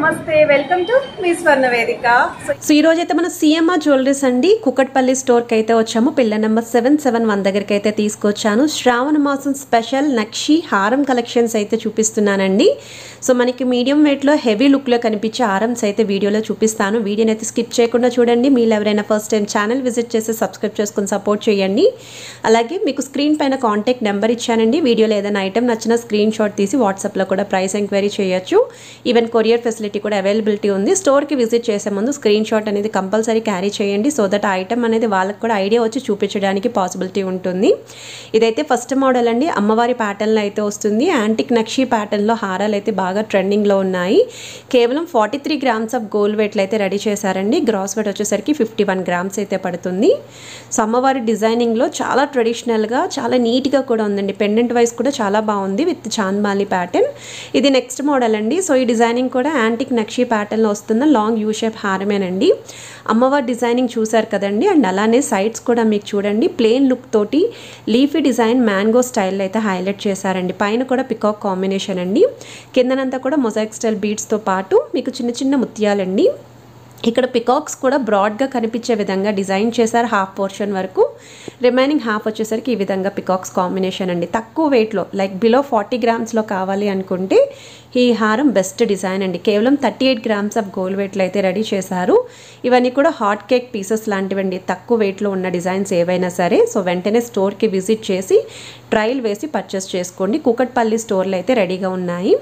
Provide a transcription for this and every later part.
నమస్తే welcome to me స్వర్ణ వేదిక. So ఈ రోజు అయితే మనం సిఎంఆర్ జ్యువెలరీస్ అండి కుకట్పల్లి స్టోర్ కి అయితే వచ్చాము. పిల్ల నెంబర్ 771 దగ్గరికి అయితే తీసుకొచ్చాను. శ్రావణ మాసం స్పెషల్ నక్షి హారం కలెక్షన్స్ అయితే చూపిస్తున్నానండి. సో మనకి మీడియం వెయిట్ లో హెవీ లుక్ లో కనిపించే హారమ్స్ అయితే వీడియోలో చూపిస్తాను. వీడియోని అయితే స్కిప్ చేయకుండా చూడండి. మీరు ఎవరైనా ఫస్ట్ టైం ఛానల్ విజిట్ చేసి సబ్స్క్రైబ్ చేసుకుని సపోర్ట్ చేయండి. అలాగే మీకు స్క్రీన్ పైన కాంటాక్ట్ నెంబర్ ఇచ్చానండి. వీడియోలో ఏదైనా ఐటమ్ నచ్చిన స్క్రీన్ షాట్ తీసి వాట్సాప్ లో కూడా ప్రైస్ ఎంక్వైరీ చేయొచ్చు. ఈవెన్ కొరియర్ ఫెసిలిటీ కూడా అవైలబిలిటీ ఉంది. స్టోర్కి విజిట్ చేసే ముందు స్క్రీన్ షాట్ అనేది కంపల్సరీ క్యారీ చేయండి. సో దట్ ఐటమ్ అనేది వాళ్ళకి కూడా ఐడియా వచ్చి చూపించడానికి పాసిబిలిటీ ఉంటుంది. ఇదైతే ఫస్ట్ మోడల్ అండి. అమ్మవారి ప్యాటర్న్లో అయితే వస్తుంది. యాంటిక్ నక్షి ప్యాటర్న్లో హారాలు అయితే బాగా ట్రెండింగ్లో ఉన్నాయి. కేవలం 43 గ్రామ్స్ ఆఫ్ గోల్డ్ వెయిట్లు అయితే రెడీ చేశారండి. గ్రాస్ వెయిట్ వచ్చేసరికి 51 గ్రామ్స్ అయితే పడుతుంది. సో అమ్మవారి డిజైనింగ్లో చాలా ట్రెడిషనల్గా చాలా నీట్గా కూడా ఉందండి. పెండెంట్ వైజ్ కూడా చాలా బాగుంది విత్ చాంద్బాలి ప్యాటర్న్. ఇది నెక్స్ట్ మోడల్ అండి. సో ఈ డిజైనింగ్ కూడా యాంటిక్ నక్షి ప్యాటర్న్లో వస్తున్న లాంగ్ యూ షేప్ హారమేనండి. అమ్మవారి డిజైనింగ్ చూసారు కదండి. అండ్ అలానే సైడ్స్ కూడా మీకు చూడండి ప్లెయిన్ లుక్ తోటి లీఫీ డిజైన్ మ్యాంగో స్టైల్లో అయితే హైలైట్ చేశారండి. పైన కూడా పికాక్ కాంబినేషన్ అండి. కిందనంతా కూడా మొజాయిక్ స్టైల్ బీడ్స్తో పాటు మీకు చిన్న చిన్న ముత్యాలండి. ఇక్కడ పికాక్స్ కూడా బ్రాడ్గా కనిపించే విధంగా డిజైన్ చేశారు హాఫ్ పోర్షన్ వరకు. రిమైనింగ్ హాఫ్ వచ్చేసరికి ఈ విధంగా పికాక్స్ కాంబినేషన్ అండి. తక్కువ వెయిట్లో లైక్ బిలో 40 గ్రామ్స్లో కావాలి అనుకుంటే ఈ హారం బెస్ట్ డిజైన్ అండి. కేవలం 38 గ్రామ్స్ ఆఫ్ గోల్డ్ వెయిట్లో అయితే రెడీ చేశారు. ఇవన్నీ కూడా హాట్ కేక్ పీసెస్ లాంటివండి. తక్కువ వెయిట్లో ఉన్న డిజైన్స్ ఏవైనా సరే సో వెంటనే స్టోర్కి విజిట్ చేసి ట్రయల్ వేసి పర్చేస్ చేసుకోండి. కుకట్పల్లి స్టోర్లో అయితే రెడీగా ఉన్నాయి.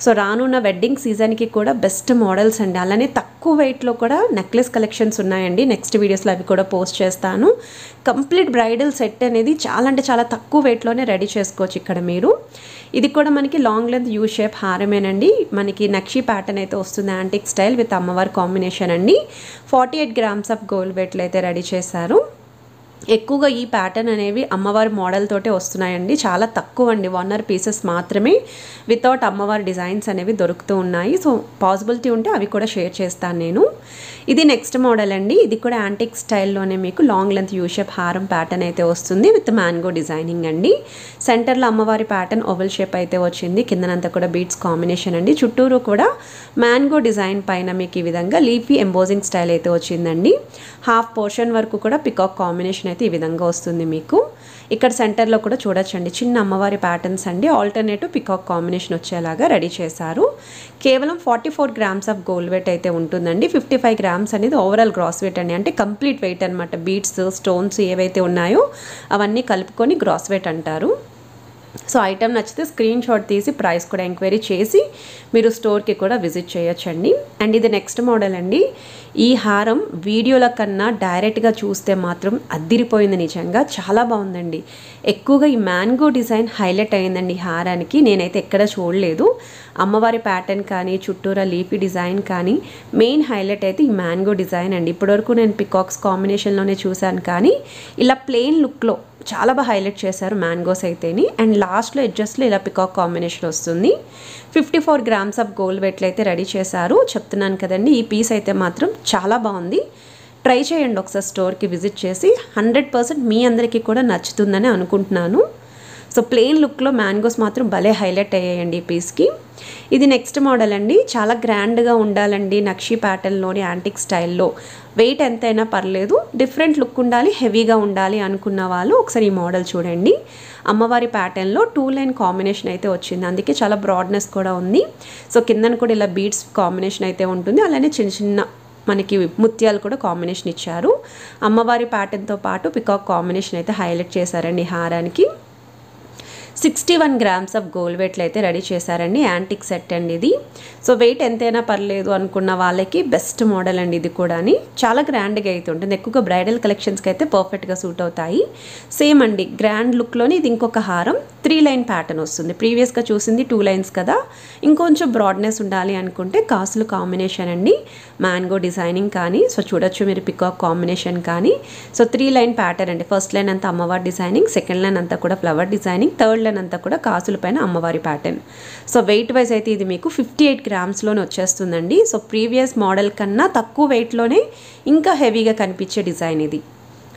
సో రానున్న వెడ్డింగ్ సీజన్కి కూడా బెస్ట్ మోడల్స్ అండి. అలానే తక్కువ వెయిట్లో కూడా నెక్లెస్ కలెక్షన్స్ ఉన్నాయండి. నెక్స్ట్ వీడియోస్లో అవి కూడా పోస్ట్ చేస్తాను. కంప్లీట్ బ్రైడల్ సెట్ అనేది చాలా అంటే చాలా తక్కువ వెయిట్లోనే రెడీ చేసుకోవచ్చు ఇక్కడ మీరు. ఇది కూడా మనకి లాంగ్ లెంత్ యూ షేప్ హారమేనండి. మనకి నక్షి ప్యాటర్న్ అయితే వస్తుంది. యాంటిక్ స్టైల్ విత్ అమ్మవారి కాంబినేషన్ అండి. 48 గ్రామ్స్ ఆఫ్ గోల్డ్ వెయిట్లో అయితే రెడీ చేశారు. ఎక్కువగా ఈ ప్యాటర్న్ అనేవి అమ్మవారి మోడల్ తోటే వస్తున్నాయండి. చాలా తక్కువ అండి. 1 or 2 పీసెస్ మాత్రమే వితౌట్ అమ్మవారి డిజైన్స్ అనేవి దొరుకుతూ ఉన్నాయి. సో పాసిబిలిటీ ఉంటే అవి కూడా షేర్ చేస్తాను నేను. ఇది నెక్స్ట్ మోడల్ అండి. ఇది కూడా యాంటిక్ స్టైల్లోనే మీకు లాంగ్ లెంత్ యూ షేప్ హారం ప్యాటర్న్ అయితే వస్తుంది విత్ మ్యాంగో డిజైనింగ్ అండి. సెంటర్లో అమ్మవారి ప్యాటర్న్ ఓవల్ షేప్ అయితే వచ్చింది. కిందనంతా కూడా బీడ్స్ కాంబినేషన్ అండి. చుట్టూరు కూడా మ్యాంగో డిజైన్ పైన మీకు ఈ విధంగా లీఫీ ఎంబోజింగ్ స్టైల్ అయితే వచ్చిందండి. హాఫ్ పోర్షన్ వరకు కూడా పికాక్ కాంబినేషన్ అయితే ఈ విధంగా వస్తుంది మీకు. ఇక్కడ సెంటర్లో కూడా చూడొచ్చండి చిన్న అమ్మవారి ప్యాటర్న్స్ అండి. ఆల్టర్నేటివ్ పికాక్ కాంబినేషన్ వచ్చేలాగా రెడీ చేశారు. కేవలం 44 గ్రామ్స్ ఆఫ్ గోల్డ్ వెయిట్ అయితే ఉంటుందండి. 55 గ్రామ్స్ అనేది ఓవరాల్ గ్రాస్ వెయిట్ అండి. అంటే కంప్లీట్ వెయిట్ అనమాట. బీడ్స్ స్టోన్స్ ఏవైతే ఉన్నాయో అవన్నీ కలుపుకొని గ్రాస్ వెయిట్ అంటారు. సో ఐటమ్ నచ్చితే స్క్రీన్ షాట్ తీసి ప్రైస్ కూడా ఎంక్వైరీ చేసి మీరు స్టోర్కి కూడా విజిట్ చేయొచ్చండి. అండ్ ఇది నెక్స్ట్ మోడల్ అండి. ఈ హారం వీడియోల కన్నా డైరెక్ట్గా చూస్తే మాత్రం అద్దిరిపోయింది. నిజంగా చాలా బాగుందండి. ఎక్కువగా ఈ మ్యాంగో డిజైన్ హైలైట్ అయిందండి ఈ హారానికి. నేనైతే ఎక్కడ చూడలేదు. అమ్మవారి ప్యాటర్న్ కానీ చుట్టూరా లీఫీ డిజైన్ కానీ మెయిన్ హైలైట్ అయితే ఈ మ్యాంగో డిజైన్ అండి. ఇప్పటివరకు నేను పికాక్స్ కాంబినేషన్లోనే చూశాను కానీ ఇలా ప్లెయిన్ లుక్లో చాలా బాగా హైలైట్ చేశారు మ్యాంగోస్ అయితేని. అండ్ లాస్ట్లో ఎడ్జస్ట్లో ఇలా పికాక్ కాంబినేషన్ వస్తుంది. 54 గ్రామ్స్ ఆఫ్ గోల్డ్ వెయిట్లు అయితే రెడీ చేశారు. చెప్తున్నాను కదండి ఈ పీస్ అయితే మాత్రం చాలా బాగుంది. ట్రై చేయండి ఒకసారి స్టోర్కి విజిట్ చేసి. 100% మీ అందరికీ కూడా నచ్చుతుందని అనుకుంటున్నాను. సో ప్లెయిన్ లుక్లో మ్యాంగోస్ మాత్రం భలే హైలైట్ అయ్యాయండి ఈ పీస్కి. ఇది నెక్స్ట్ మోడల్ అండి. చాలా గ్రాండ్గా ఉండాలండి నక్షి ప్యాటర్న్లోని యాంటిక్ స్టైల్లో. వెయిట్ ఎంతైనా పర్లేదు, డిఫరెంట్ లుక్ ఉండాలి, హెవీగా ఉండాలి అనుకున్న వాళ్ళు ఒకసారి ఈ మోడల్ చూడండి. అమ్మవారి ప్యాటర్న్లో 2 లైన్ కాంబినేషన్ అయితే వచ్చింది. అందుకే చాలా బ్రాడ్నెస్ కూడా ఉంది. సో కిందన కూడా ఇలా బీడ్స్ కాంబినేషన్ అయితే ఉంటుంది. అలానే చిన్న చిన్న మనకి ముత్యాలు కూడా కాంబినేషన్ ఇచ్చారు. అమ్మవారి ప్యాటర్న్తో పాటు పికాక్ కాంబినేషన్ అయితే హైలైట్ చేశారండి హారానికి. 61 గ్రామ్స్ ఆఫ్ గోల్డ్ వెయిట్లు అయితే రెడీ చేశారండి. యాంటిక్ సెట్ అండి ఇది. సో వెయిట్ ఎంతైనా పర్లేదు అనుకున్న వాళ్ళకి బెస్ట్ మోడల్ అండి ఇది కూడా. చాలా గ్రాండ్గా అయితే ఉంటుంది. ఎక్కువగా బ్రైడల్ కలెక్షన్స్కి అయితే పర్ఫెక్ట్గా సూట్ అవుతాయి. సేమ్ అండి గ్రాండ్ లుక్లోని ఇది ఇంకొక హారం 3 లైన్ ప్యాటర్న్ వస్తుంది. ప్రీవియస్గా చూసింది 2 లైన్స్ కదా. ఇంకొంచెం బ్రాడ్నెస్ ఉండాలి అనుకుంటే కాసులు కాంబినేషన్ అండి. మ్యాంగో డిజైనింగ్ కానీ సో చూడొచ్చు మీరు పికాక్ కాంబినేషన్ కానీ. సో 3 లైన్ ప్యాటర్న్ అండి. ఫస్ట్ లైన్ అంతా అమ్మవారి డిజైనింగ్, సెకండ్ లైన్ అంతా కూడా ఫ్లవర్ డిజైనింగ్, థర్డ్ లైన్ అంతా కూడా కాసుల పైన అమ్మవారి ప్యాటర్న్. సో వెయిట్ వైజ్ అయితే ఇది మీకు 58 గ్రామ్స్లోనే వచ్చేస్తుందండి. సో ప్రీవియస్ మోడల్ కన్నా తక్కువ వెయిట్లోనే ఇంకా హెవీగా కనిపించే డిజైన్ ఇది.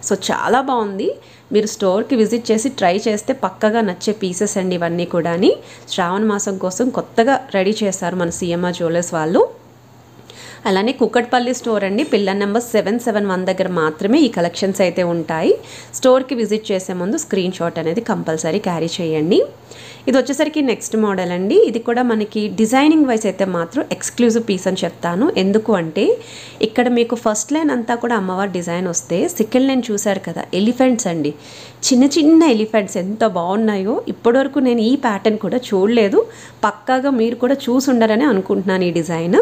సో చాలా బాగుంది. మీరు స్టోర్కి విజిట్ చేసి ట్రై చేస్తే పక్కగా నచ్చే పీసెస్ అండి ఇవన్నీ కూడా. శ్రావణ మాసం కోసం కొత్తగా రెడీ చేశారు మన సిఎంఆర్ జ్యువెలర్స్ వాళ్ళు. అలానే కుకట్పల్లి స్టోర్ అండి, పిల్లర్ నెంబర్ 771 దగ్గర మాత్రమే ఈ కలెక్షన్స్ అయితే ఉంటాయి. స్టోర్కి విజిట్ చేసే ముందు స్క్రీన్ షాట్ అనేది కంపల్సరీ క్యారీ చేయండి. ఇది వచ్చేసరికి నెక్స్ట్ మోడల్ అండి. ఇది కూడా మనకి డిజైనింగ్ వైజ్ అయితే మాత్రం ఎక్స్క్లూజివ్ పీస్ అని చెప్తాను. ఎందుకు అంటే ఇక్కడ మీకు ఫస్ట్ లైన్ అంతా కూడా అమ్మవారి డిజైన్ వస్తే సెకండ్ లైన్ చూసారు కదా, ఎలిఫెంట్స్ అండి, చిన్న చిన్న ఎలిఫెంట్స్ ఎంత బాగున్నాయో. ఇప్పటివరకు నేను ఈ ప్యాటర్న్ కూడా చూడలేదు. పక్కాగా మీరు కూడా చూసి ఉండరని అనుకుంటున్నాను ఈ డిజైన్.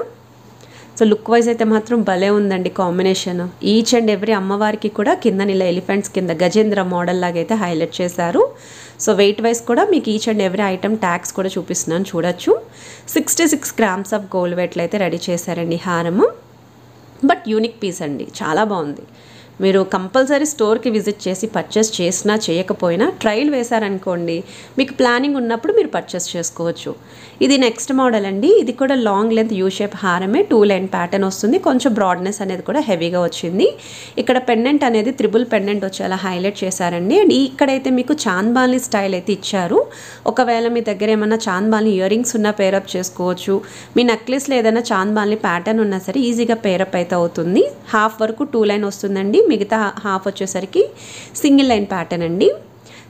సో లుక్ వైజ్ అయితే మాత్రం భలే ఉందండి కాంబినేషన్. ఈచ్ అండ్ ఎవ్రీ అమ్మవారికి కూడా కింద ఇలా ఎలిఫెంట్స్ కింద గజేంద్ర మోడల్ లాగా అయితే హైలైట్ చేశారు. సో వెయిట్ వైజ్ కూడా మీకు each and every item tags కూడా చూపిస్తున్నాను, చూడొచ్చు. 66 grams ఆఫ్ గోల్డ్ వెయిట్లో అయితే రెడీ చేశారండి హారము. బట్ యూనిక్ పీస్ అండి, చాలా బాగుంది. మీరు కంపల్సరీ స్టోర్కి విజిట్ చేసి పర్చేస్ చేసినా చేయకపోయినా ట్రయల్ వేశారనుకోండి, మీకు ప్లానింగ్ ఉన్నప్పుడు మీరు పర్చేస్ చేసుకోవచ్చు. ఇది నెక్స్ట్ మోడల్ అండి. ఇది కూడా లాంగ్ లెంత్ యూ షేప్ హారమే, 2 లైన్ ప్యాటర్న్ వస్తుంది. కొంచెం బ్రాడ్నెస్ అనేది కూడా హెవీగా వచ్చింది. ఇక్కడ పెండెంట్ అనేది త్రిబుల్ పెండెంట్ వచ్చి అలా హైలైట్ చేశారండి. అండ్ ఇక్కడైతే మీకు చాంద్బాలి స్టైల్ అయితే ఇచ్చారు. ఒకవేళ మీ దగ్గర ఏమైనా చాంద్బాలి ఇయర్ రింగ్స్ ఉన్న పేరప్ చేసుకోవచ్చు. మీ నెక్లెస్లో ఏదైనా చాంద్బాలి ప్యాటర్న్ ఉన్నా సరే ఈజీగా పేరప్ అయితే అవుతుంది. హాఫ్ వరకు 2 లైన్ వస్తుందండి, మిగతా హాఫ్ వచ్చేసరికి సింగిల్ లైన్ ప్యాటర్న్ అండి.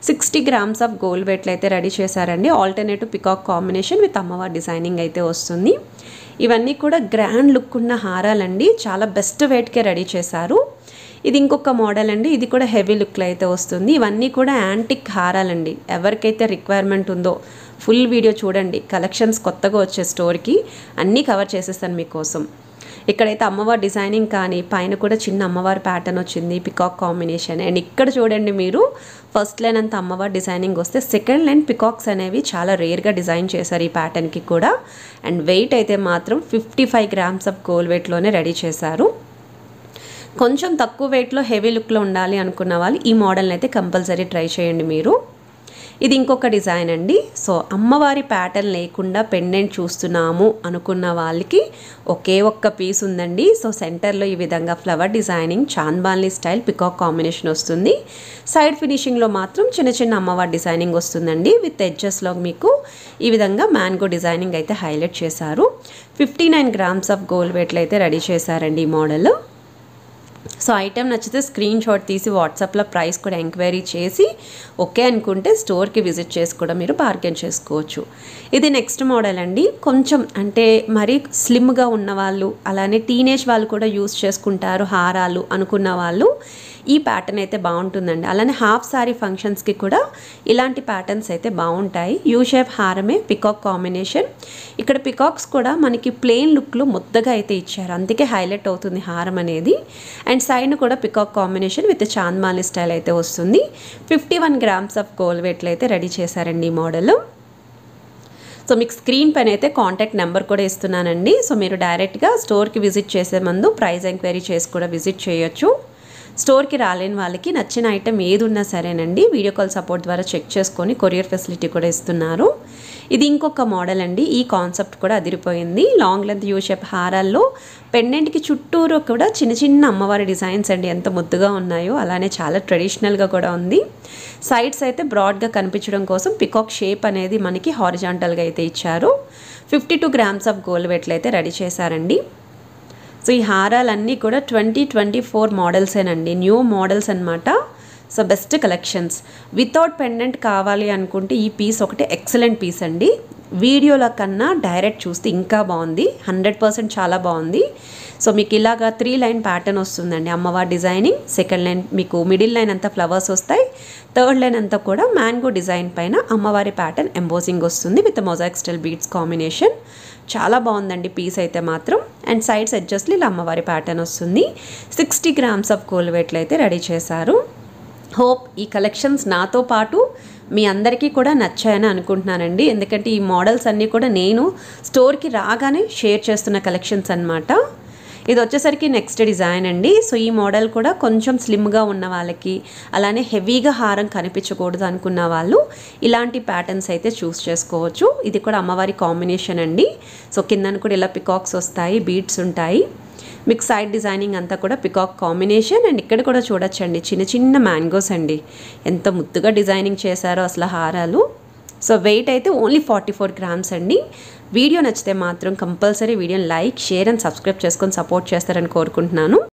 60 grams ఆఫ్ గోల్డ్ వెయిట్లో అయితే రెడీ చేశారండి. ఆల్టర్నేటివ్ పికాక్ కాంబినేషన్ విత్ అమ్మవారి డిజైనింగ్ అయితే వస్తుంది. ఇవన్నీ కూడా గ్రాండ్ లుక్ ఉన్న హారాలండి, చాలా బెస్ట్ వెయిట్కే రెడీ చేశారు. ఇది ఇంకొక మోడల్ అండి. ఇది కూడా హెవీ లుక్లో అయితే వస్తుంది. ఇవన్నీ కూడా యాంటిక్ హారాలండి. ఎవరికైతే రిక్వైర్మెంట్ ఉందో ఫుల్ వీడియో చూడండి. కలెక్షన్స్ కొత్తగా వచ్చే స్టోర్కి అన్నీ కవర్ చేసేస్తాను మీకోసం. ఇక్కడైతే అమ్మవారి డిజైనింగ్ కానీ పైన కూడా చిన్న అమ్మవారి ప్యాటర్న్ వచ్చింది, పికాక్ కాంబినేషన్. అండ్ ఇక్కడ చూడండి మీరు, ఫస్ట్ లైన్ అంతా అమ్మవారి డిజైనింగ్ వస్తే సెకండ్ లైన్ పికాక్స్ అనేవి చాలా రేర్గా డిజైన్ చేశారు ఈ ప్యాటర్న్కి కూడా. అండ్ వెయిట్ అయితే మాత్రం 55 grams ఆఫ్ గోల్డ్ వెయిట్లోనే రెడీ చేశారు. కొంచెం తక్కువ వెయిట్లో హెవీ లుక్లో ఉండాలి అనుకున్న వాళ్ళు ఈ మోడల్ని అయితే కంపల్సరీ ట్రై చేయండి మీరు. ఇది ఇంకొక డిజైన్ అండి. సో అమ్మవారి ప్యాటర్న్ లేకుండా పెండెంట్ చూస్తున్నాము అనుకున్న వాళ్ళకి ఒకే ఒక్క పీస్ ఉందండి. సో సెంటర్లో ఈ విధంగా flower designing, chandbali style peacock combination వస్తుంది. సైడ్ ఫినిషింగ్లో మాత్రం చిన్న చిన్న అమ్మవారి డిజైనింగ్ వస్తుందండి. విత్ ఎడ్జెస్లో మీకు ఈ విధంగా మ్యాంగో డిజైనింగ్ అయితే హైలైట్ చేశారు. 59 grams ఆఫ్ గోల్డ్ వెయిట్లో అయితే రెడీ చేశారండి ఈ మోడల్. సో ఐటెం నచ్చితే స్క్రీన్ షాట్ తీసి వాట్సాప్లో ప్రైస్ కూడా ఎంక్వైరీ చేసి ఓకే అనుకుంటే స్టోర్కి విజిట్ చేసి కూడా మీరు బార్గెన్ చేసుకోవచ్చు. ఇది నెక్స్ట్ మోడల్ అండి. కొంచెం అంటే మరీ స్లిమ్గా ఉన్నవాళ్ళు, అలానే టీనేజ్ వాళ్ళు కూడా యూస్ చేసుకుంటారు హారాలు అనుకున్న వాళ్ళు ఈ ప్యాటర్న్ అయితే బాగుంటుందండి. అలానే హాఫ్ సారీ ఫంక్షన్స్కి కూడా ఇలాంటి ప్యాటర్న్స్ అయితే బాగుంటాయి. యూ షేప్ హారమే, పికాక్ కాంబినేషన్. ఇక్కడ పికాక్స్ కూడా మనకి ప్లెయిన్ లుక్లో ముద్దగా అయితే ఇచ్చారు, అందుకే హైలైట్ అవుతుంది హారం అనేది. అండ్ సైడ్ కూడా పికాక్ కాంబినేషన్ విత్ చాంద్మాలి స్టైల్ అయితే వస్తుంది. 51 grams ఆఫ్ గోల్డ్ వెయిట్లో అయితే రెడీ చేశారండి ఈ మోడల్. సో మీకు స్క్రీన్ పైన అయితే కాంటాక్ట్ నెంబర్ కూడా ఇస్తున్నానండి. సో మీరు డైరెక్ట్గా స్టోర్కి విజిట్ చేసే ముందు ప్రైస్ ఎంక్వైరీ చేసి కూడా విజిట్ చేయొచ్చు. స్టోర్కి రాలేని వాళ్ళకి నచ్చిన ఐటెం ఏది ఉన్నా సరేనండి, వీడియో కాల్ సపోర్ట్ ద్వారా చెక్ చేసుకొని కొరియర్ ఫెసిలిటీ కూడా ఇస్తున్నారు. ఇది ఇంకొక మోడల్ అండి. ఈ కాన్సెప్ట్ కూడా అదిరిపోయింది. లాంగ్ లెంత్ యూ షేప్ హారాల్లో పెండెంట్కి చుట్టూరు కూడా చిన్న చిన్న అమ్మవారి డిజైన్స్ అండి, ఎంత ముద్దుగా ఉన్నాయో. అలానే చాలా ట్రెడిషనల్గా కూడా ఉంది. సైడ్స్ అయితే బ్రాడ్గా కనిపించడం కోసం పికాక్ షేప్ అనేది మనకి హారిజాంటల్గా అయితే ఇచ్చారు. 52 grams ఆఫ్ గోల్డ్ వెయిట్లో అయితే రెడీ చేశారండి. సో ఈ హారాలన్నీ కూడా 2024 మోడల్సేనండి, న్యూ మోడల్స్ అనమాట. So best collections. Without pendant కావాలి అనుకుంటే ఈ పీస్ ఒకటి ఎక్సలెంట్ పీస్ అండి. వీడియోల కన్నా డైరెక్ట్ చూస్తే ఇంకా బాగుంది, 100% చాలా బాగుంది. సో మీకు ఇలాగా 3 లైన్ ప్యాటర్న్ వస్తుందండి అమ్మవారి డిజైనింగ్. సెకండ్ లైన్ మీకు మిడిల్ లైన్ అంతా ఫ్లవర్స్ వస్తాయి. థర్డ్ లైన్ అంతా కూడా మ్యాంగో డిజైన్ పైన అమ్మవారి ప్యాటర్న్ ఎంబోసింగ్ వస్తుంది with mosaic style beads combination. చాలా బాగుందండి పీస్ అయితే మాత్రం. అండ్ సైడ్స్ అడ్జస్ట్లీ ఇలా అమ్మవారి ప్యాటర్న్ వస్తుంది. 60 grams ఆఫ్ గోల్డ్ వెయిట్లో అయితే రెడీ చేశారు. హోప్ ఈ కలెక్షన్స్ నాతో పాటు మీ అందరికీ కూడా నచ్చాయని అనుకుంటున్నానండి. ఎందుకంటే ఈ మోడల్స్ అన్నీ కూడా నేను స్టోర్కి రాగానే షేర్ చేస్తున్న కలెక్షన్స్ అన్నమాట. ఇది వచ్చేసరికి నెక్స్ట్ డిజైన్ అండి. సో ఈ మోడల్ కూడా కొంచెం స్లిమ్గా ఉన్న వాళ్ళకి, అలానే హెవీగా హారం కనిపించకూడదు అనుకున్న వాళ్ళు ఇలాంటి ప్యాటర్న్స్ అయితే చూస్ చేసుకోవచ్చు. ఇది కూడా అమ్మవారి కాంబినేషన్ అండి. సో కిందన కూడా ఇలా పికాక్స్ వస్తాయి, బీడ్స్ ఉంటాయి. మీకు సైడ్ డిజైనింగ్ అంతా కూడా పికాక్ కాంబినేషన్. అండ్ ఇక్కడ కూడా చూడొచ్చండి చిన్న చిన్న మ్యాంగోస్ అండి, ఎంత ముద్దుగా డిజైనింగ్ చేశారో అసలు హారాలు. సో వెయిట్ అయితే ఓన్లీ 44 గ్రామ్స్ అండి. వీడియో నచ్చితే మాత్రం కంపల్సరీ వీడియోని లైక్, షేర్ అండ్ సబ్స్క్రైబ్ చేసుకొని సపోర్ట్ చేస్తారని కోరుకుంటున్నాను.